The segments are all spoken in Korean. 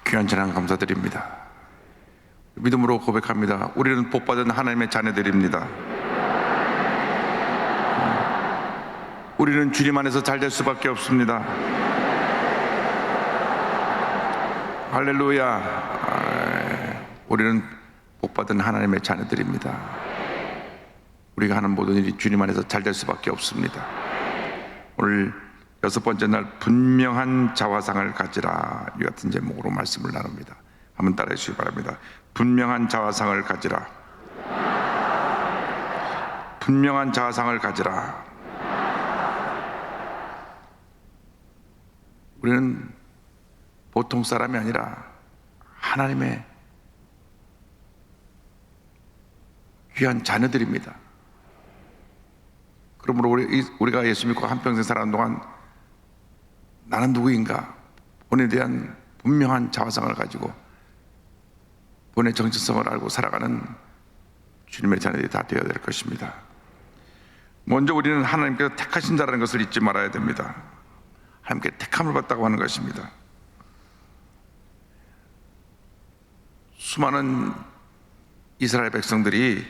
귀한 찬양 감사드립니다. 믿음으로 고백합니다. 우리는 복받은 하나님의 자녀들입니다. 우리는 주님 안에서 잘 될 수밖에 없습니다. 할렐루야. 우리는 복받은 하나님의 자녀들입니다. 우리가 하는 모든 일이 주님 안에서 잘 될 수밖에 없습니다. 오늘 6번째 날 분명한 자화상을 가지라, 이 같은 제목으로 말씀을 나눕니다. 한번 따라해 주시기 바랍니다. 분명한 자화상을 가지라. 분명한 자화상을 가지라. 우리는 보통 사람이 아니라 하나님의 귀한 자녀들입니다. 그러므로 우리가 예수 믿고 한평생 살아가는 동안 나는 누구인가? 본에 대한 분명한 자화상을 가지고 본의 정체성을 알고 살아가는 주님의 자녀들이 다 되어야 될 것입니다. 먼저 우리는 하나님께서 택하신 자라는 것을 잊지 말아야 됩니다. 하나님께 택함을 받다고 하는 것입니다. 수많은 이스라엘 백성들이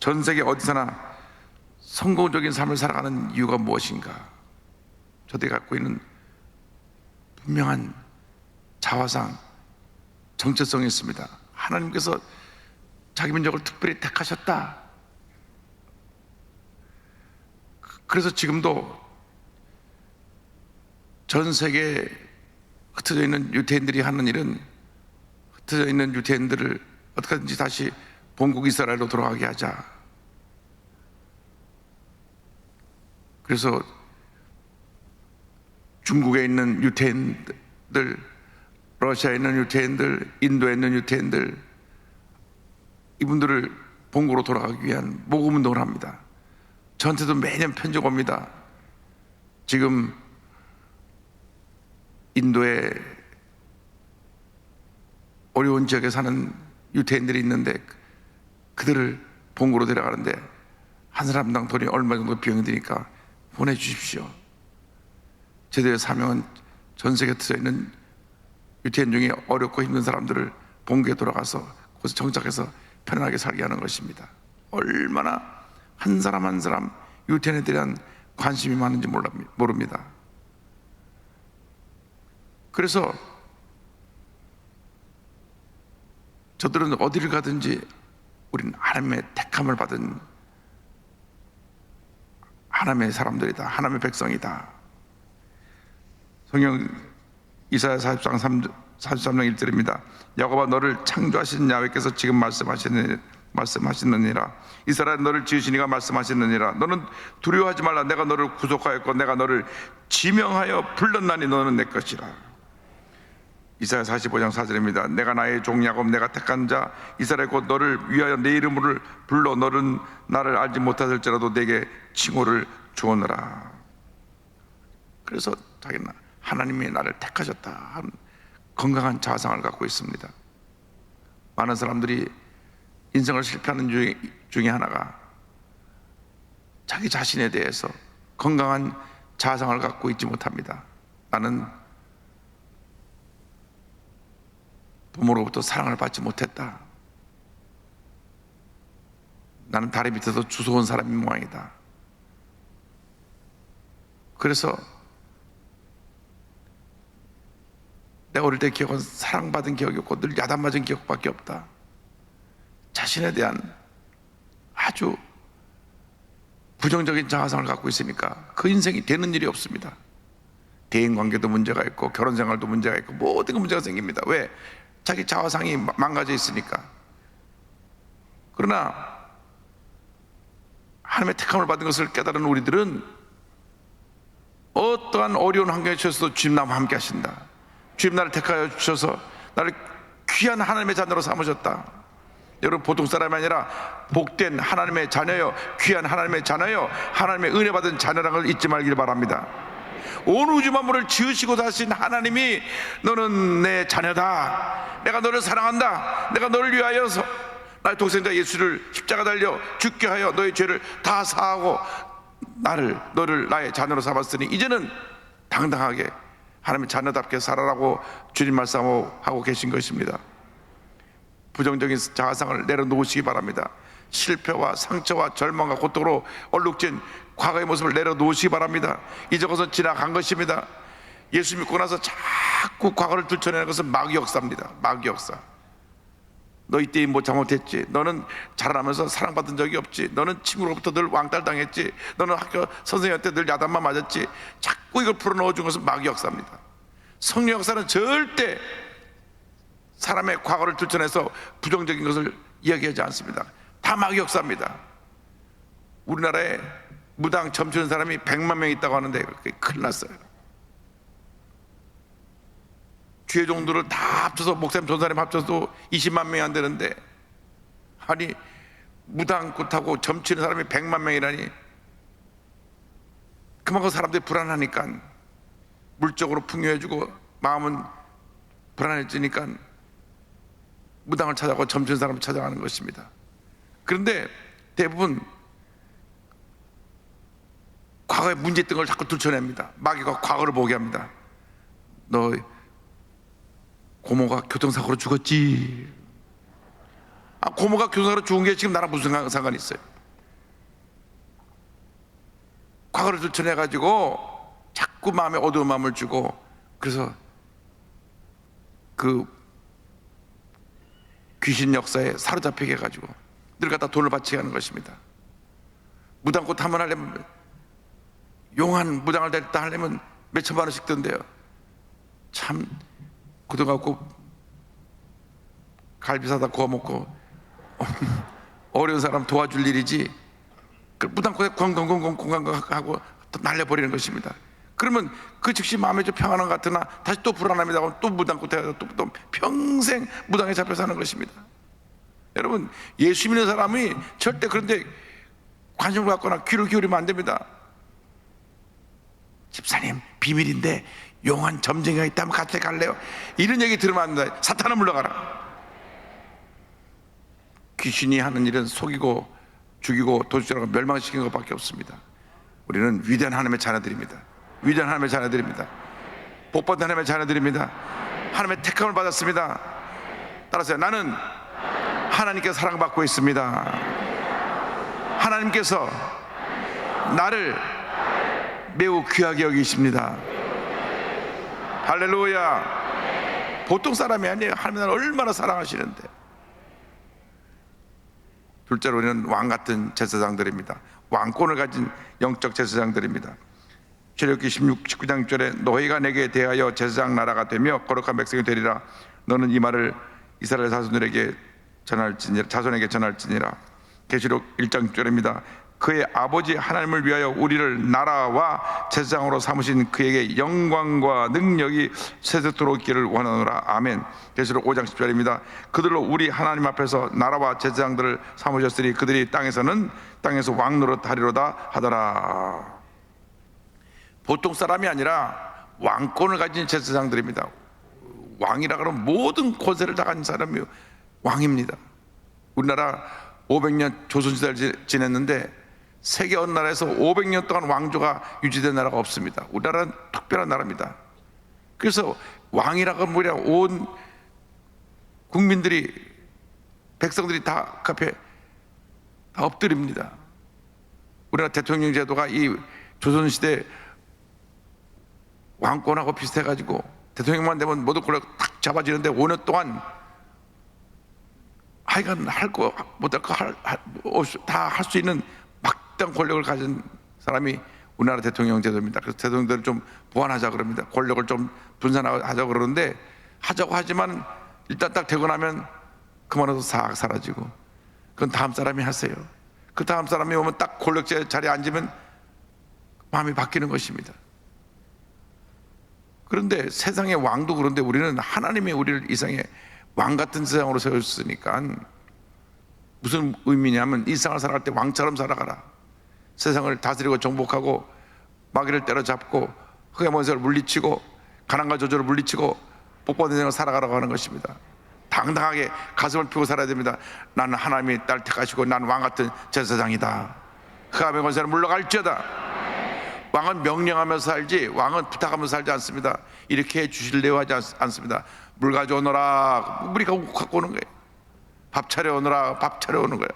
전 세계 어디서나 성공적인 삶을 살아가는 이유가 무엇인가? 저들이 갖고 있는 분명한 자화상, 정체성이 있습니다. 하나님께서 자기 민족을 특별히 택하셨다. 그래서 지금도 전 세계에 흩어져 있는 유대인들이 하는 일은 흩어져 있는 유대인들을 어떻게든지 다시 본국 이스라엘로 돌아가게 하자. 그래서 중국에 있는 유대인들, 러시아에 있는 유대인들, 인도에 있는 유대인들, 이분들을 본국으로 돌아가기 위한 모금 운동을 합니다. 저한테도 매년 편지가 옵니다. 지금 인도의 어려운 지역에 사는 유대인들이 있는데 그들을 본국으로 데려가는데 한 사람당 돈이 얼마 정도 비용이 드니까 보내주십시오. 제도의 사명은 전 세계에 흩어져 있는 유대인 중에 어렵고 힘든 사람들을 본국에 돌아가서 거기서 정착해서 편안하게 살게 하는 것입니다. 얼마나 한 사람 한 사람 유대인에 대한 관심이 많은지 모릅니다. 그래서 저들은 어디를 가든지 우리는 하나님의 택함을 받은 하나님의 사람들이다, 하나님의 백성이다. 성경 이사야 43장 1절입니다. 야곱아, 너를 창조하신 야훼께서 지금 말씀하시느니라. 이스라엘, 너를 지으시니가 말씀하시느니라. 너는 두려워하지 말라. 내가 너를 구속하였고 내가 너를 지명하여 불렀나니 너는 내 것이라. 이사야 45장 4절입니다. 내가 나의 종 야곱, 내가 택한 자 이스라엘 곧 너를 위하여 내 이름을 불러 너는 나를 알지 못하실지라도 내게 칭호를 주오너라. 그래서 자기는 하나님이 나를 택하셨다 하는 건강한 자상을 갖고 있습니다. 많은 사람들이 인생을 실패하는 중에 하나가 자기 자신에 대해서 건강한 자상을 갖고 있지 못합니다. 나는 부모로부터 사랑을 받지 못했다. 나는 다리 밑에서 주워온 사람인 모양이다. 그래서 내가 어릴 때 기억은 사랑받은 기억이 없고 늘 야단맞은 기억밖에 없다. 자신에 대한 아주 부정적인 자아상을 갖고 있으니까 그 인생이 되는 일이 없습니다. 대인관계도 문제가 있고 결혼생활도 문제가 있고 모든 게 문제가 생깁니다. 왜? 자기 자아상이 망가져 있으니까. 그러나 하나님의 택함을 받은 것을 깨달은 우리들은 어떠한 어려운 환경에 처해서도 주님 나와 함께 하신다. 주님 나를 택하여 주셔서 나를 귀한 하나님의 자녀로 삼으셨다. 여러분, 보통 사람이 아니라 복된 하나님의 자녀요, 귀한 하나님의 자녀요, 하나님의 은혜 받은 자녀라는 걸 잊지 말길 바랍니다. 온 우주 만물을 지으시고 다신 하나님이 너는 내 자녀다, 내가 너를 사랑한다, 내가 너를 위하여서 나의 독생자 예수를 십자가 달려 죽게 하여 너의 죄를 다 사하고 너를 나의 자녀로 삼았으니 이제는 당당하게 하나님의 자녀답게 살아라고 주님 말씀하고 계신 것입니다. 부정적인 자아상을 내려놓으시기 바랍니다. 실패와 상처와 절망과 고통으로 얼룩진 과거의 모습을 내려놓으시기 바랍니다. 이제 것은 지나간 것입니다. 예수 믿고 나서 자꾸 과거를 들춰내는 것은 마귀 역사입니다. 마귀 역사. 너 이때 뭐 잘못했지, 너는 자라나면서 사랑받은 적이 없지, 너는 친구로부터 늘 왕따당했지, 너는 학교 선생님한테 늘 야단만 맞았지, 자꾸 이걸 풀어넣어준 것은 마귀 역사입니다. 성령 역사는 절대 사람의 과거를 들춰내서 부정적인 것을 이야기하지 않습니다. 다 마귀 역사입니다. 우리나라에 무당 점치는 사람이 100만 명 있다고 하는데 그게 큰일 났어요. 주의 종들을 다 합쳐서 목사님 전사님 합쳐서 20만 명이 안 되는데, 아니 무당 꽃하고 점치는 사람이 100만 명이라니. 그만큼 사람들이 불안하니까, 물적으로 풍요해지고 마음은 불안해지니까 무당을 찾아가고 점치는 사람을 찾아가는 것입니다. 그런데 대부분 과거에 문제 있던 걸 자꾸 들춰냅니다. 마귀가 과거를 보게 합니다. 너 고모가 교통사고로 죽었지. 고모가 교통사고로 죽은 게 지금 나랑 무슨 상관이 있어요? 과거를 들춰내가지고 자꾸 마음에 어두운 마음을 주고, 그래서 그 귀신 역사에 사로잡히게 해가지고 늘 갖다 돈을 바치게 하는 것입니다. 무당꽃 한번 하려면, 용한 무당을 데리다 하려면 몇 천만 원씩 든대요. 참 그동안고 갈비 사다 구워 먹고 어려운 사람 도와줄 일이지, 그 무당꽃에 공강하고 날려버리는 것입니다. 그러면 그 즉시 마음에 좀 평안한 것 같으나 다시 또 불안합니다 하고 또 무당꽃에 가서 또 평생 무당에 잡혀 사는 것입니다. 여러분, 예수 믿는 사람이 절대 그런데 관심을 갖거나 귀를 기울이면 안 됩니다. 집사님, 비밀인데 용한 점쟁이가 있다면 같이 갈래요? 이런 얘기 들으면 안 돼. 사탄아 물러가라. 귀신이 하는 일은 속이고 죽이고 도둑질하고 멸망시키는 것밖에 없습니다. 우리는 위대한 하나님의 자녀들입니다. 위대한 하나님의 자녀들입니다. 복받은 하나님의 자녀들입니다. 하나님의 택함을 받았습니다. 따라서 나는 하나님께 사랑받고 있습니다. 하나님께서 나를 매우 귀하게 여기십니다. 할렐루야. 보통 사람이 아니에요. 하나님 나를 얼마나 사랑하시는데. 둘째로 우리는 왕 같은 제사장들입니다. 왕권을 가진 영적 제사장들입니다. 출애굽기 19장 6절에 너희가 내게 대하여 제사장 나라가 되며 거룩한 백성이 되리라. 너는 이 말을 이스라엘 자손에게 전할지니라. 계시록 1장 6절입니다. 그의 아버지 하나님을 위하여 우리를 나라와 제사장으로 삼으신 그에게 영광과 능력이 세세토록 있기를 원하노라. 아멘. 계시록 5장 10절입니다. 그들로 우리 하나님 앞에서 나라와 제사장들을 삼으셨으니 그들이 땅에서 왕 노릇하리로다 하더라. 보통 사람이 아니라 왕권을 가진 제사장들입니다. 왕이라 그러면 모든 권세를 다 가진 사람이 왕입니다. 우리나라 500년 조선시대를 지냈는데 세계 어느 나라에서 500년 동안 왕조가 유지된 나라가 없습니다. 우리나라는 특별한 나라입니다. 그래서 왕이라고 뭐냐, 온 국민들이, 백성들이 다 그 앞에 다 엎드립니다. 우리나라 대통령 제도가 이 조선시대 왕권하고 비슷해가지고 대통령만 되면 모든 권력 딱 잡아지는데 5년 동안 하여간 할 거 못할 거 다 할 수 있는 막대한 권력을 가진 사람이 우리나라 대통령 제도입니다. 그래서 대통령들을 좀 보완하자 그럽니다. 권력을 좀 분산하자 그러는데, 하자고 하지만 일단 딱 되고 나면 그만해서 싹 사라지고, 그건 다음 사람이 하세요. 그 다음 사람이 오면 딱 권력 자리에 앉으면 마음이 바뀌는 것입니다. 그런데 세상의 왕도 그런데 우리는 하나님이 우리를 이상의 왕 같은 세상으로 세웠으니까 무슨 의미냐면, 이 세상을 살아갈 때 왕처럼 살아가라. 세상을 다스리고 정복하고 마귀를 때려잡고 흑의 권세를 물리치고 가난과 저주를 물리치고 복받은 인생을 살아가라고 하는 것입니다. 당당하게 가슴을 펴고 살아야 됩니다. 나는 하나님이 날 택하시고 난 왕 같은 제사장이다. 흑암의 권세를 물러갈지어다. 왕은 명령하면서 살지 왕은 부탁하면서 살지 않습니다. 이렇게 해 주실래요 하지 않습니다. 물 가져오너라, 물이 갖고 오는 거예요. 밥 차려오너라, 밥 차려오는 거예요.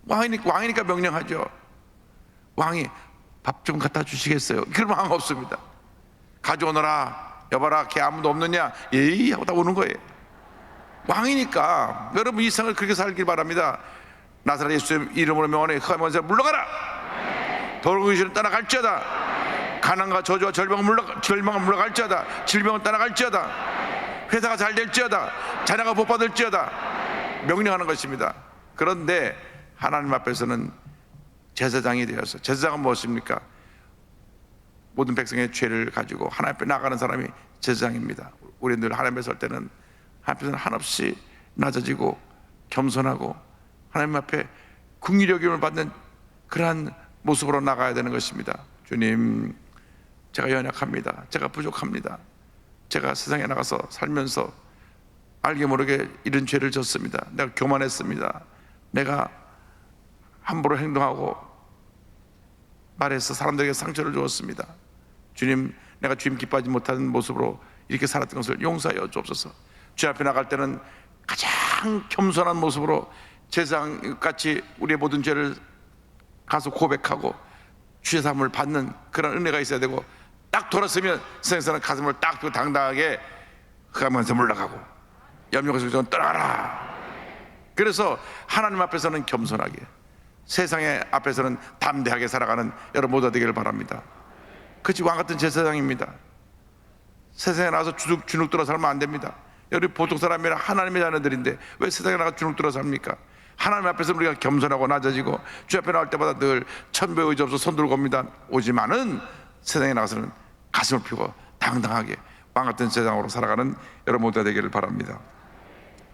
왕이니까 명령하죠. 왕이 밥 좀 갖다 주시겠어요? 그러면 왕 없습니다. 가져오너라, 여봐라 걔 아무도 없느냐, 예이 하고 다 오는 거예요. 왕이니까. 여러분 이 세상을 그렇게 살길 바랍니다. 나사렛 예수 이름으로 명하노니 흑암의 권세가 물러가라. 더러운 귀신은 떠나갈지어다. 가난과 저주와 절망은 물러갈지어다. 질병은 떠나갈지어다. 회사가 잘 될지어다. 자녀가 복받을지어다. 명령하는 것입니다. 그런데 하나님 앞에서는 제사장이 되어서, 제사장은 무엇입니까? 모든 백성의 죄를 가지고 하나님 앞에 나가는 사람이 제사장입니다. 우리 늘 하나님 앞에 설 때는 하나님 앞에서는 한없이 낮아지고 겸손하고 하나님 앞에 긍휼의 여김을 받는 그러한 모습으로 나가야 되는 것입니다. 주님, 제가 연약합니다. 제가 부족합니다. 제가 세상에 나가서 살면서 알게 모르게 이런 죄를 졌습니다. 내가 교만했습니다. 내가 함부로 행동하고 말해서 사람들에게 상처를 주었습니다. 주님, 내가 주님 기뻐하지 못하는 모습으로 이렇게 살았던 것을 용서하여 주옵소서. 주님 앞에 나갈 때는 가장 겸손한 모습으로 제사장같이 우리의 모든 죄를 가서 고백하고 주의 삶을 받는 그런 은혜가 있어야 되고, 딱 돌았으면 세상에서는 가슴을 딱 들고 당당하게 흑암에서 물러가고 염려에서 떠나가라. 그래서 하나님 앞에서는 겸손하게, 세상의 앞에서는 담대하게 살아가는 여러분 모두 되기를 바랍니다. 그것이 왕같은 제사장입니다. 세상에 나가서 주눅 들어 살면 안 됩니다. 여러분 보통 사람이라 하나님의 자녀들인데 왜 세상에 나가 주눅 들어 삽니까? 하나님 앞에서 우리가 겸손하고 낮아지고 주 앞에 나올 때마다 늘 천부의 의지 없어 손 들고 옵니다. 오지만은 세상에 나가서는 가슴을 펴고 당당하게 왕같은 제사장으로 살아가는 여러분 모두가 되기를 바랍니다.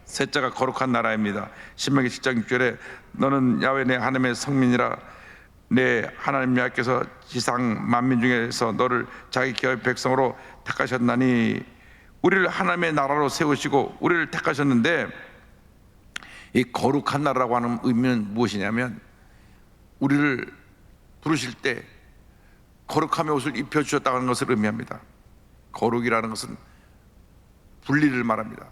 셋째가 거룩한 나라입니다. 신명기 7장 6절에 너는 야훼 내 하나님의 성민이라. 내 하나님 여호와께서 지상 만민 중에서 너를 자기 기업의 백성으로 택하셨나니. 우리를 하나님의 나라로 세우시고 우리를 택하셨는데, 이 거룩한 나라라고 하는 의미는 무엇이냐면, 우리를 부르실 때 거룩함의 옷을 입혀주셨다는 것을 의미합니다. 거룩이라는 것은 분리를 말합니다.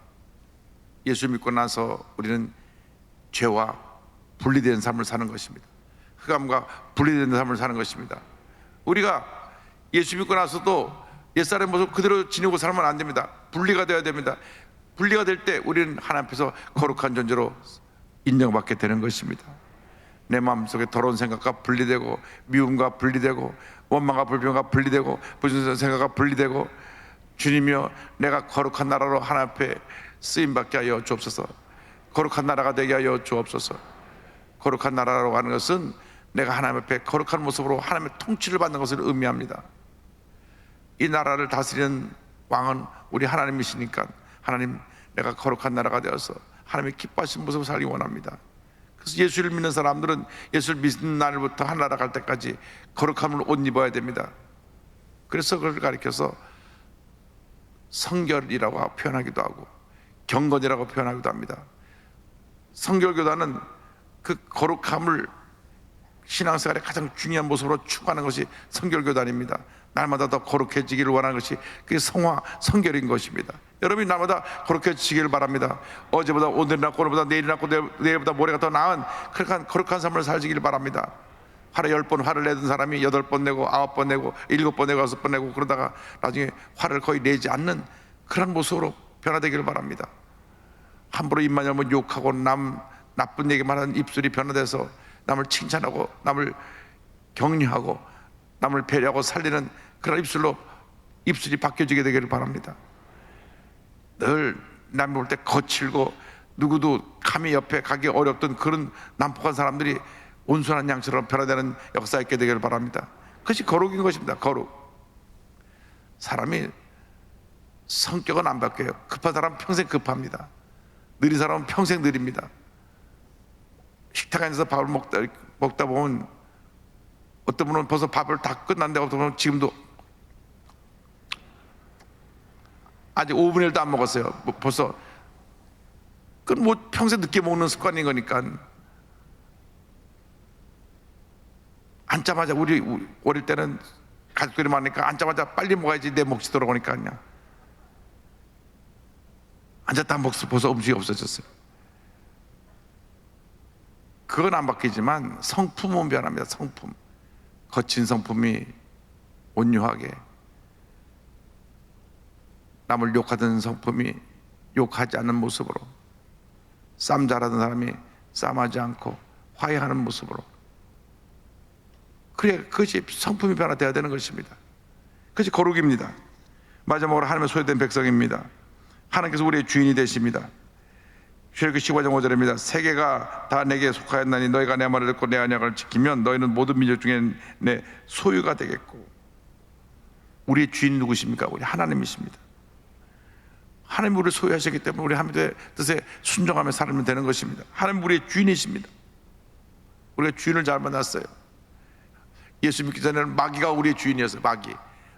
예수 믿고 나서 우리는 죄와 분리된 삶을 사는 것입니다. 흑암과 분리된 삶을 사는 것입니다. 우리가 예수 믿고 나서도 옛사람의 모습 그대로 지니고 살면 안 됩니다. 분리가 되어야 됩니다. 분리가 될 때 우리는 하나님 앞에서 거룩한 존재로 인정받게 되는 것입니다. 내 마음속에 더러운 생각과 분리되고, 미움과 분리되고, 원망과 불평과 분리되고, 부정적인 생각과 분리되고, 주님이여 내가 거룩한 나라로 하나님 앞에 쓰임받게 하여 주옵소서. 거룩한 나라가 되게 하여 주옵소서. 거룩한 나라라고 하는 것은 내가 하나님 앞에 거룩한 모습으로 하나님의 통치를 받는 것을 의미합니다. 이 나라를 다스리는 왕은 우리 하나님이시니까, 하나님, 내가 거룩한 나라가 되어서 하나님의 기뻐하신 모습을 살기 원합니다. 그래서 예수를 믿는 사람들은 예수를 믿는 날부터 하나나라 갈 때까지 거룩함을 옷 입어야 됩니다. 그래서 그걸 가리켜서 성결이라고 표현하기도 하고 경건이라고 표현하기도 합니다. 성결교단은 그 거룩함을 신앙생활의 가장 중요한 모습으로 추구하는 것이 성결교단입니다. 날마다 더 거룩해지기를 원하는 것이 그게 성결인 것입니다. 여러분이 날마다 거룩해지기를 바랍니다. 어제보다 오늘이 낫고 오늘보다 내일이 낫고 내일보다 모레가 더 나은 거룩한 삶을 살기를 바랍니다. 하루에 10번 화를 내던 사람이 8번 내고 9번 내고 7번 내고 6번 내고 그러다가 나중에 화를 거의 내지 않는 그런 모습으로 변화되기를 바랍니다. 함부로 입만 열면 욕하고 나쁜 얘기만 하는 입술이 변화돼서 남을 칭찬하고 남을 격려하고 남을 배려하고 살리는 그런 입술이 바뀌어지게 되기를 바랍니다. 늘 남 볼 때 거칠고 누구도 감히 옆에 가기 어렵던 그런 난폭한 사람들이 온순한 양처럼 변화되는 역사 있게 되기를 바랍니다. 그것이 거룩인 것입니다. 거룩. 사람이 성격은 안 바뀌어요. 급한 사람은 평생 급합니다. 느린 사람은 평생 느립니다. 식탁 안에서 밥을 먹다 보면 어떤 분은 벌써 밥을 다 끝난다고 어떤 분은 지금도 아직 5분의 1도 안 먹었어요. 벌써 그건 뭐 평생 늦게 먹는 습관인 거니까. 앉자마자 우리 어릴 때는 가족들이 많으니까 앉자마자 빨리 먹어야지 내 몫이 돌아오니까 그냥 앉았다 몫을 벌써 음식이 없어졌어요. 그건 안 바뀌지만 성품은 변합니다. 성품, 거친 성품이 온유하게, 남을 욕하던 성품이 욕하지 않는 모습으로, 싸움 잘하던 사람이 싸움하지 않고 화해하는 모습으로, 그래, 그것이 성품이 변화되어야 되는 것입니다. 그것이 거룩입니다. 마지막으로 하나님의 소유된 백성입니다. 하나님께서 우리의 주인이 되십니다. 출애굽기 15장 5절입니다. 세계가 다 내게 속하였나니 너희가 내 말을 듣고 내 언약을 지키면 너희는 모든 민족 중에 내 소유가 되겠고. 우리의 주인이 누구십니까? 우리 하나님이십니다. 하나님이 우리를 소유하셨기 때문에 우리 하나님의 뜻에 순종하며 살면 되는 것입니다. 하나님 우리의 주인이십니다. 우리가 주인을 잘 만났어요. 예수 믿기 전에는 마귀가 우리의 주인이었어요.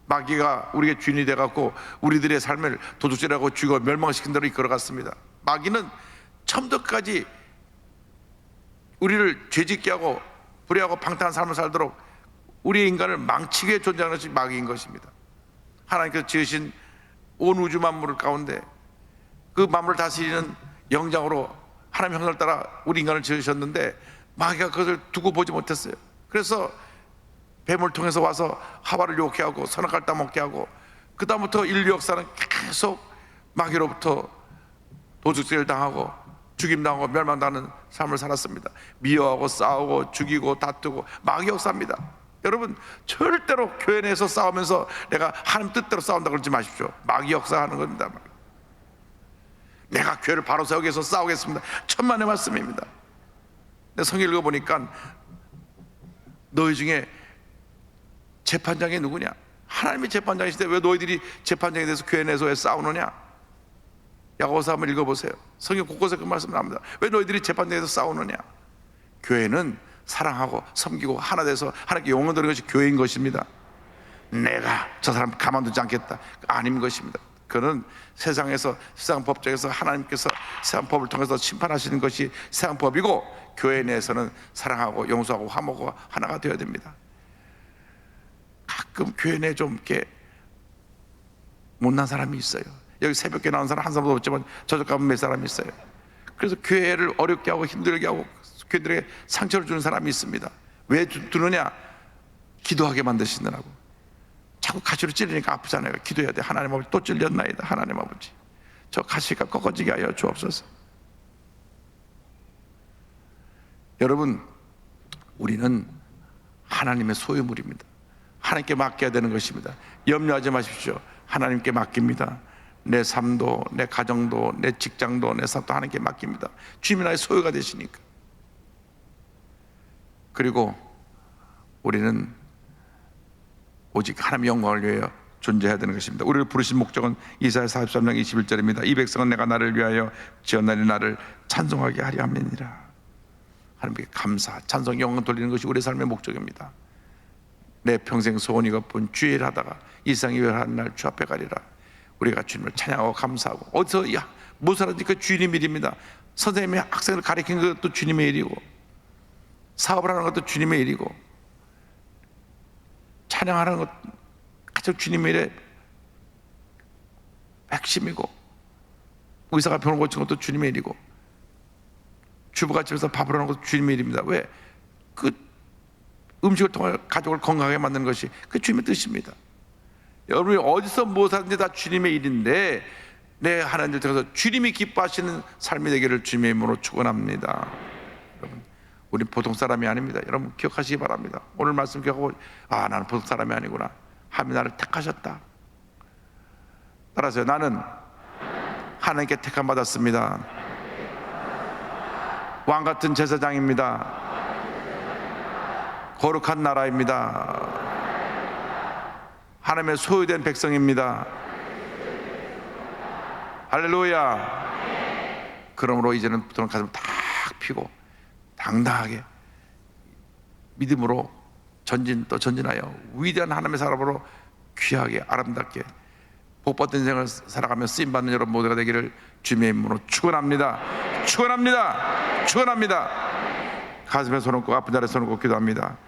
마귀가 우리의 주인이 돼갖고 우리들의 삶을 도둑질하고 죽이고 멸망시킨 대로 이끌어갔습니다. 마귀는 처음부터까지 우리를 죄짓게 하고 불의하고 방탕한 삶을 살도록 우리의 인간을 망치게 위해 존재하는 것이 마귀인 것입니다. 하나님께서 지으신 온 우주 만물 가운데 그 만물을 다스리는 영장으로 하나님 형상을 따라 우리 인간을 지으셨는데 마귀가 그것을 두고 보지 못했어요. 그래서 뱀을 통해서 와서 하와를 유혹해 하고 선악과를 따먹게 하고, 그 다음부터 인류 역사는 계속 마귀로부터 도둑질 당하고 죽임당하고 멸망당하는 삶을 살았습니다. 미워하고 싸우고 죽이고 다투고 마귀 역사입니다. 여러분 절대로 교회 내에서 싸우면서 내가 하나님 뜻대로 싸운다 그러지 마십시오. 마귀 역사하는 겁니다. 내가 교회를 바로 세우기 위해서 싸우겠습니다. 천만의 말씀입니다. 내 성경 읽어보니까 너희 중에 재판장이 누구냐? 하나님이 재판장이시대 왜 너희들이 재판장에 대해서 교회 내에서 왜 싸우느냐? 야고보서 한번 읽어보세요. 성경 곳곳에 그 말씀을 합니다. 왜 너희들이 재판장에서 싸우느냐? 교회는 사랑하고 섬기고 하나 돼서 하나님께 영광 돌리는 것이 교회인 것입니다. 내가 저 사람 가만두지 않겠다, 아닌 것입니다. 그는 세상에서, 세상 법정에서 하나님께서 세상 법을 통해서 심판하시는 것이 세상 법이고, 교회 내에서는 사랑하고 용서하고 화목하고 하나가 되어야 됩니다. 가끔 교회 내에 좀 이렇게 못난 사람이 있어요. 여기 새벽에 나온 사람 한 사람도 없지만 저쪽 가면 몇 사람이 있어요. 그래서 교회를 어렵게 하고 힘들게 하고 교회들에게 상처를 주는 사람이 있습니다. 왜 두느냐? 기도하게 만드시느라고. 자꾸 가시로 찔리니까 아프잖아요. 기도해야 돼. 하나님 아버지 또 찔렸나이다. 하나님 아버지 저 가시가 꺾어지게 하여 주옵소서. 여러분 우리는 하나님의 소유물입니다. 하나님께 맡겨야 되는 것입니다. 염려하지 마십시오. 하나님께 맡깁니다. 내 삶도 내 가정도 내 직장도 내 사업도 하나님께 맡깁니다. 주님이 나의 소유가 되시니까. 그리고 우리는 오직 하나님의 영광을 위하여 존재해야 되는 것입니다. 우리를 부르신 목적은 이사야 43장 21절입니다. 이 백성은 내가 나를 위하여 지었나니 나를 찬송하게 하려 함이니라. 하나님께 감사, 찬송, 영광 돌리는 것이 우리의 삶의 목적입니다. 내 평생 소원이 이것뿐 주의 일 하다가 이 세상이 멸하는 날 주 앞에 가리라. 우리가 주님을 찬양하고 감사하고, 어디서 무엇을 하든지 그 주님의 일입니다. 선생님이 학생을 가르치는 것도 주님의 일이고, 사업을 하는 것도 주님의 일이고, 찬양하는 것 가장 주님의 일의 핵심이고, 의사가 병을 고치는 것도 주님의 일이고, 주부가 집에서 밥을 하는 것도 주님의 일입니다. 왜? 그 음식을 통해 가족을 건강하게 만드는 것이 그 주님의 뜻입니다. 여러분이 어디서 무엇하든지 다 주님의 일인데, 내 하나님을 통해서 주님이 기뻐하시는 삶이 되기를 주님의 이름으로 축원합니다. 여러분 우리 보통 사람이 아닙니다. 여러분 기억하시기 바랍니다. 오늘 말씀 기억하고, 아 나는 보통 사람이 아니구나. 하나님이 나를 택하셨다. 따라서 나는 하나님께 택함 받았습니다. 왕같은 제사장입니다. 거룩한 나라입니다. 하나님의 소유된 백성입니다. 할렐루야. 그러므로 이제는 부드러운 가슴을 탁 펴고 당당하게 믿음으로 전진하여 위대한 하나님의 사람으로 귀하게 아름답게 복받은 인생을 살아가며 쓰임받는 여러분 모두가 되기를 주님의 이름으로 축원합니다. 축원합니다. 축원합니다. 가슴에 손을 얹고 아픈 자리에 손을 얹고 기도합니다.